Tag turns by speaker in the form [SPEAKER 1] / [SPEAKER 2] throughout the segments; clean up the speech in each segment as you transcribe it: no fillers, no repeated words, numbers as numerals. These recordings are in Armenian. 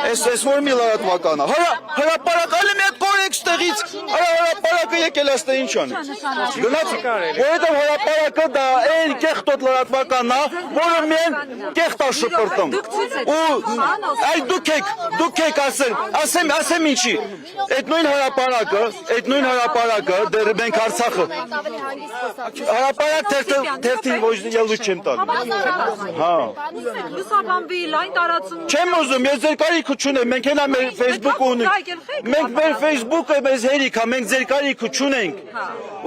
[SPEAKER 1] Ես որ մի լրատվական է։ Հրապարակալը մի հատ կորեք ստեղից, հրապարակը եկել աստե ինչ անի։ Գնաց, որովհետև հրապարակը դա այն կեղտոտ լրատվականն է, որը միայն կեղտ է շպրտում։ Ու այ դուք եք ասեմ ինչի։ Այդ նույն հրապարակը դեռ մենք Արցախը հրապարակ թերթի ոչ ելույթ չեմ տալու։ Հա։
[SPEAKER 2] Լուսաբանվի, լայն տարածում։
[SPEAKER 1] Չեմ ուզում, ես ձեր կարիքը չունեմ, մենք հենա մեր Facebook-ը ունենք։ Մենք մեր Facebook-ը մեզ հերիք է, մենք ձեր կարիքը չունենք։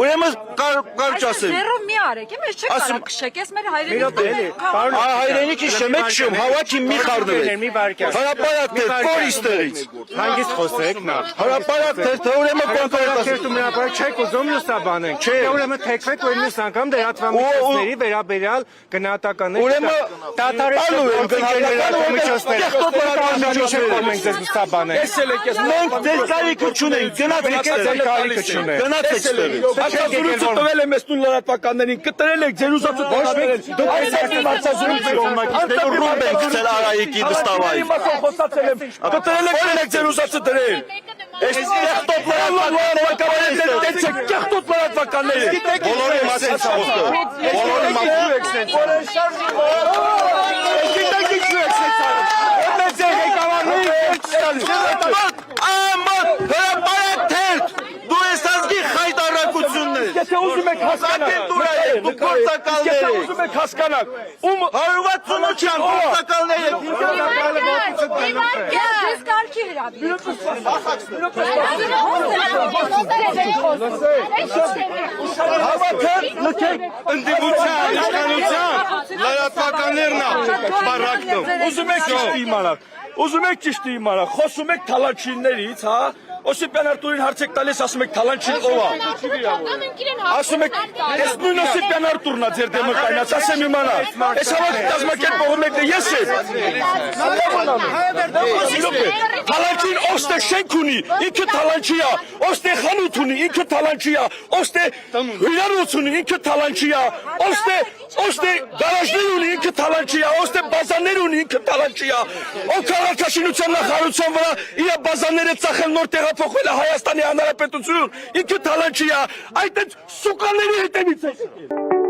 [SPEAKER 1] Ուրեմն կարճ ասեմ։
[SPEAKER 2] Ձերով մի արեք, ես չեք կարող քշեք, ես մեր
[SPEAKER 1] հայրենիքի շմեք շում, հավաքի մի խառնվեք։ Հրապարակ թեր, կորից տեղից։
[SPEAKER 3] Հանգիստ խոսեք նա։
[SPEAKER 1] Հրապարակ թեր, թե ուրեմն
[SPEAKER 3] կոնկրետ հրապարակ չեք ուզում լուսաբանենք։ Չէ, ուրեմն թեքվեք որ մյուս անգամ լրատվամիջոցների վերաբերյալ գնահատականներ։
[SPEAKER 1] Ուրեմն տալու եմ
[SPEAKER 3] միջոցները։ Մենք ձեզ լուսաբանենք։
[SPEAKER 1] Մենք ձեր կարիքը չունենք, գնացեք ստեղից։
[SPEAKER 4] Հարցազրույցը տվել եմ ես նույն լրատվականներին, կտրել եք ձեր ուզածը դաշտերել։
[SPEAKER 1] Ռումբ ենք ցել Արայիկի դստավայի։
[SPEAKER 4] Կտրել եք ձեր ուզածը դրել։ Այս կեղտոտ լրատվականները։
[SPEAKER 1] Բոլորի մասին խոսքը։ Բոլորի մասին։
[SPEAKER 4] Եթե ուզում եք հասկանալ,
[SPEAKER 1] Հարվածունության գործակալներ եք։
[SPEAKER 2] Ես կարգի
[SPEAKER 1] Հավաքը լքեք ընդդիմության, իշխանության, լրատվականներն է բարակտում։
[SPEAKER 4] Ուզում եք ճիշտ իմանալ, խոսում եք թալանչիներից, հա? Օսիպյան Արտուրին հարցեք տալիս, ասում եք թալանչին ով է։ Ասում եք, ես նույն Օսիպյան Արտուրն է ձեր դեմը կայնած, ասեմ իմանալ։ Ես հավաքի կազմակերպողը մեկն է, ես եմ։ Թալանչին ոստե շենք ունի, ինքը թալանչի է, ոստե խանութ ունի, ինքը թալանչի է, ոստե հյուրանոց ունի, ինքը թալանչի է, ոստե գարաժներ ունի, ինքը թալանչի է, ոստե բազաներ ունի, ինքը թալանչի է, ով քաղաքաշինության նախարարության վրա իր բազաները ծախել նոր տեղափոխվել է Հայաստանի Հանրապետություն, ինքը թալանչի է, այդ սուկաների հետևից է։